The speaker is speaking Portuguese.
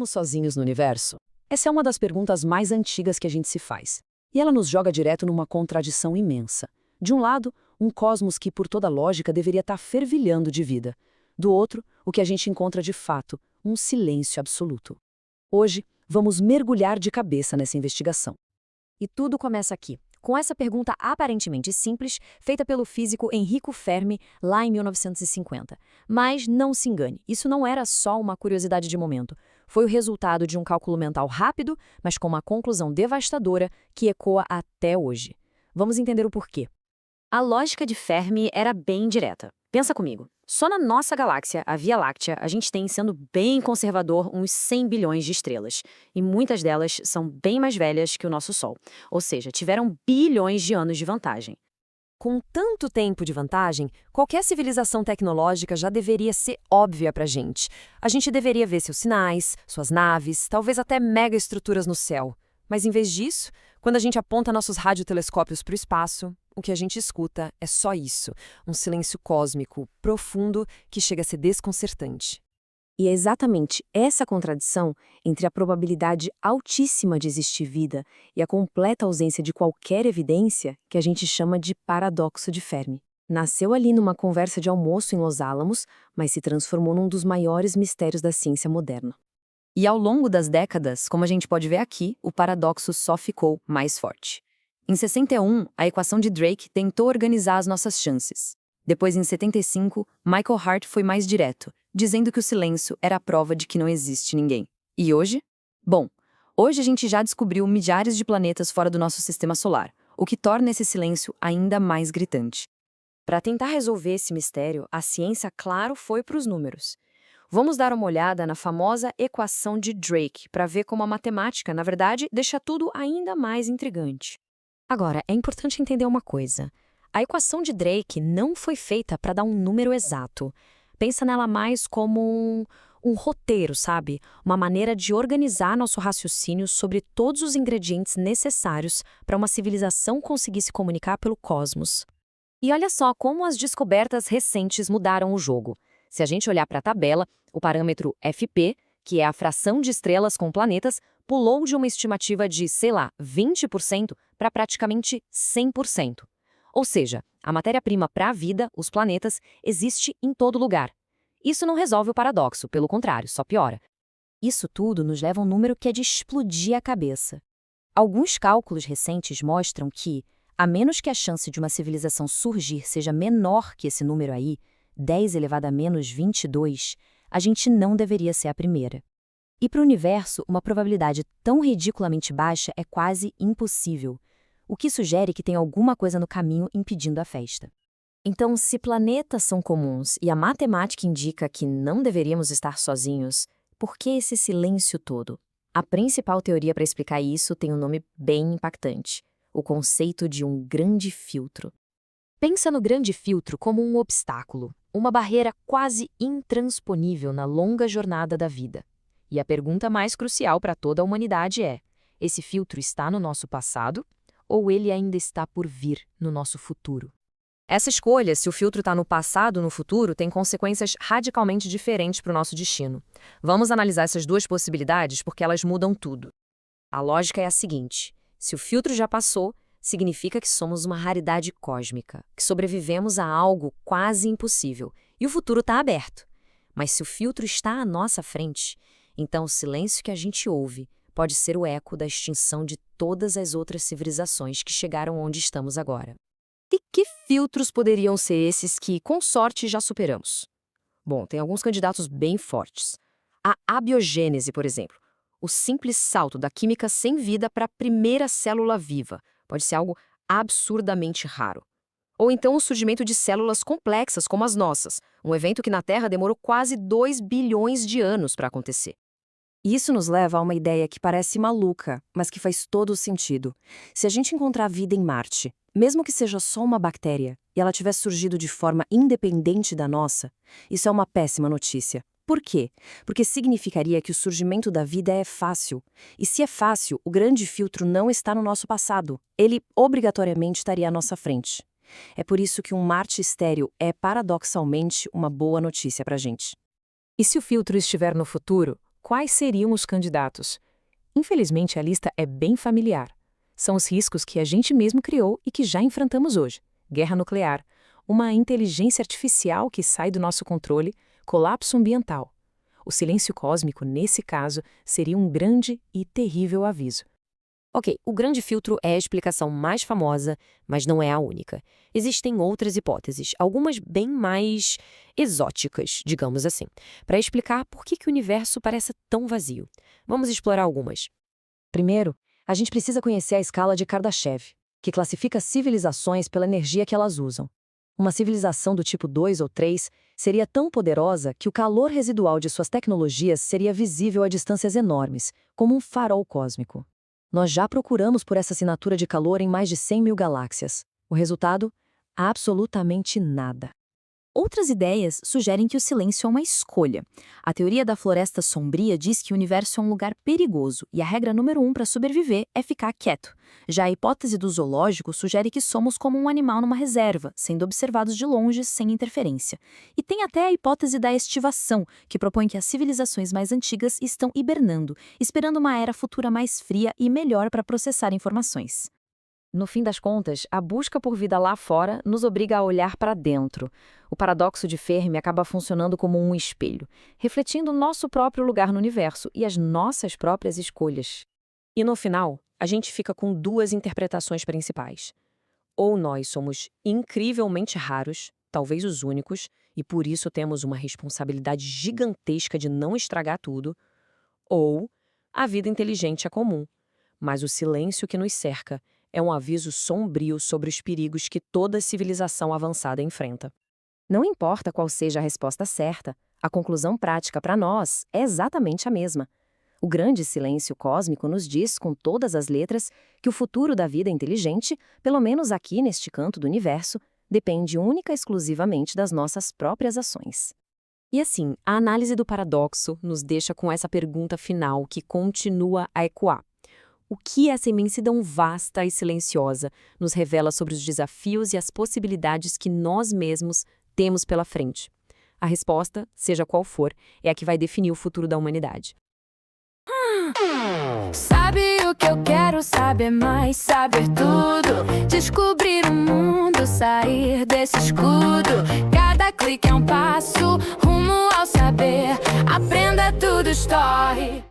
Estamos sozinhos no universo? Essa é uma das perguntas mais antigas que a gente se faz. E ela nos joga direto numa contradição imensa. De um lado, um cosmos que, por toda lógica, deveria estar fervilhando de vida. Do outro, o que a gente encontra de fato, um silêncio absoluto. Hoje, vamos mergulhar de cabeça nessa investigação. E tudo começa aqui, com essa pergunta aparentemente simples, feita pelo físico Enrico Fermi lá em 1950. Mas não se engane, isso não era só uma curiosidade de momento. Foi o resultado de um cálculo mental rápido, mas com uma conclusão devastadora que ecoa até hoje. Vamos entender o porquê. A lógica de Fermi era bem direta. Pensa comigo. Só na nossa galáxia, a Via Láctea, a gente tem, sendo bem conservador, uns 100 bilhões de estrelas. E muitas delas são bem mais velhas que o nosso Sol. Ou seja, tiveram bilhões de anos de vantagem. Com tanto tempo de vantagem, qualquer civilização tecnológica já deveria ser óbvia pra gente. A gente deveria ver seus sinais, suas naves, talvez até megaestruturas no céu. Mas em vez disso, quando a gente aponta nossos radiotelescópios para o espaço, o que a gente escuta é só isso, um silêncio cósmico, profundo, que chega a ser desconcertante. E é exatamente essa contradição entre a probabilidade altíssima de existir vida e a completa ausência de qualquer evidência que a gente chama de paradoxo de Fermi. Nasceu ali numa conversa de almoço em Los Alamos, mas se transformou num dos maiores mistérios da ciência moderna. E ao longo das décadas, como a gente pode ver aqui, o paradoxo só ficou mais forte. Em 61, a equação de Drake tentou organizar as nossas chances. Depois, em 75, Michael Hart foi mais direto, dizendo que o silêncio era a prova de que não existe ninguém. E hoje? Bom, hoje a gente já descobriu milhares de planetas fora do nosso sistema solar, o que torna esse silêncio ainda mais gritante. Para tentar resolver esse mistério, a ciência, claro, foi para os números. Vamos dar uma olhada na famosa equação de Drake para ver como a matemática, na verdade, deixa tudo ainda mais intrigante. Agora, é importante entender uma coisa. A equação de Drake não foi feita para dar um número exato. Pensa nela mais como um roteiro, sabe? Uma maneira de organizar nosso raciocínio sobre todos os ingredientes necessários para uma civilização conseguir se comunicar pelo cosmos. E olha só como as descobertas recentes mudaram o jogo. Se a gente olhar para a tabela, o parâmetro FP, que é a fração de estrelas com planetas, pulou de uma estimativa de, 20% para praticamente 100%. Ou seja, a matéria-prima para a vida, os planetas, existe em todo lugar. Isso não resolve o paradoxo, pelo contrário, só piora. Isso tudo nos leva a um número que é de explodir a cabeça. Alguns cálculos recentes mostram que, a menos que a chance de uma civilização surgir seja menor que esse número aí, 10 elevado a menos 22, a gente não deveria ser a primeira. E para o universo, uma probabilidade tão ridiculamente baixa é quase impossível, o que sugere que tem alguma coisa no caminho impedindo a festa. Então, se planetas são comuns e a matemática indica que não deveríamos estar sozinhos, por que esse silêncio todo? A principal teoria para explicar isso tem um nome bem impactante: o conceito de um grande filtro. Pensa no grande filtro como um obstáculo, uma barreira quase intransponível na longa jornada da vida. E a pergunta mais crucial para toda a humanidade é: esse filtro está no nosso passado ou ele ainda está por vir no nosso futuro? Essa escolha, se o filtro está no passado ou no futuro, tem consequências radicalmente diferentes para o nosso destino. Vamos analisar essas duas possibilidades porque elas mudam tudo. A lógica é a seguinte: se o filtro já passou, significa que somos uma raridade cósmica, que sobrevivemos a algo quase impossível, e o futuro está aberto. Mas se o filtro está à nossa frente, então o silêncio que a gente ouve pode ser o eco da extinção de todas as outras civilizações que chegaram onde estamos agora. E que filtros poderiam ser esses que, com sorte, já superamos? Bom, tem alguns candidatos bem fortes. A abiogênese, por exemplo, o simples salto da química sem vida para a primeira célula viva, pode ser algo absurdamente raro. Ou então o surgimento de células complexas como as nossas, um evento que na Terra demorou quase 2 bilhões de anos para acontecer. Isso nos leva a uma ideia que parece maluca, mas que faz todo o sentido. Se a gente encontrar vida em Marte, mesmo que seja só uma bactéria, e ela tiver surgido de forma independente da nossa, isso é uma péssima notícia. Por quê? Porque significaria que o surgimento da vida é fácil. E se é fácil, o grande filtro não está no nosso passado. Ele obrigatoriamente estaria à nossa frente. É por isso que um Marte estéril é, paradoxalmente, uma boa notícia pra gente. E se o filtro estiver no futuro, quais seriam os candidatos? Infelizmente, a lista é bem familiar. São os riscos que a gente mesmo criou e que já enfrentamos hoje. Guerra nuclear, uma inteligência artificial que sai do nosso controle, colapso ambiental. O silêncio cósmico, nesse caso, seria um grande e terrível aviso. Ok, o grande filtro é a explicação mais famosa, mas não é a única. Existem outras hipóteses, algumas bem mais exóticas, digamos assim, para explicar por que o universo parece tão vazio. Vamos explorar algumas. Primeiro, a gente precisa conhecer a escala de Kardashev, que classifica civilizações pela energia que elas usam. Uma civilização do tipo 2 ou 3 seria tão poderosa que o calor residual de suas tecnologias seria visível a distâncias enormes, como um farol cósmico. Nós já procuramos por essa assinatura de calor em mais de 100 mil galáxias. O resultado? Absolutamente nada. Outras ideias sugerem que o silêncio é uma escolha. A teoria da floresta sombria diz que o universo é um lugar perigoso e a regra número 1 para sobreviver é ficar quieto. Já a hipótese do zoológico sugere que somos como um animal numa reserva, sendo observados de longe sem interferência. E tem até a hipótese da estivação, que propõe que as civilizações mais antigas estão hibernando, esperando uma era futura mais fria e melhor para processar informações. No fim das contas, a busca por vida lá fora nos obriga a olhar para dentro. O paradoxo de Fermi acaba funcionando como um espelho, refletindo nosso próprio lugar no universo e as nossas próprias escolhas. E no final, a gente fica com duas interpretações principais. Ou nós somos incrivelmente raros, talvez os únicos, e por isso temos uma responsabilidade gigantesca de não estragar tudo, ou a vida inteligente é comum, mas o silêncio que nos cerca é um aviso sombrio sobre os perigos que toda civilização avançada enfrenta. Não importa qual seja a resposta certa, a conclusão prática para nós é exatamente a mesma. O grande silêncio cósmico nos diz, com todas as letras, que o futuro da vida inteligente, pelo menos aqui neste canto do universo, depende única e exclusivamente das nossas próprias ações. E assim, a análise do paradoxo nos deixa com essa pergunta final que continua a ecoar. O que essa imensidão vasta e silenciosa nos revela sobre os desafios e as possibilidades que nós mesmos temos pela frente? A resposta, seja qual for, é a que vai definir o futuro da humanidade. Sabe o que eu quero saber mais, saber tudo, descobrir o mundo, sair desse escudo. Cada clique é um passo rumo ao saber, aprenda tudo, story.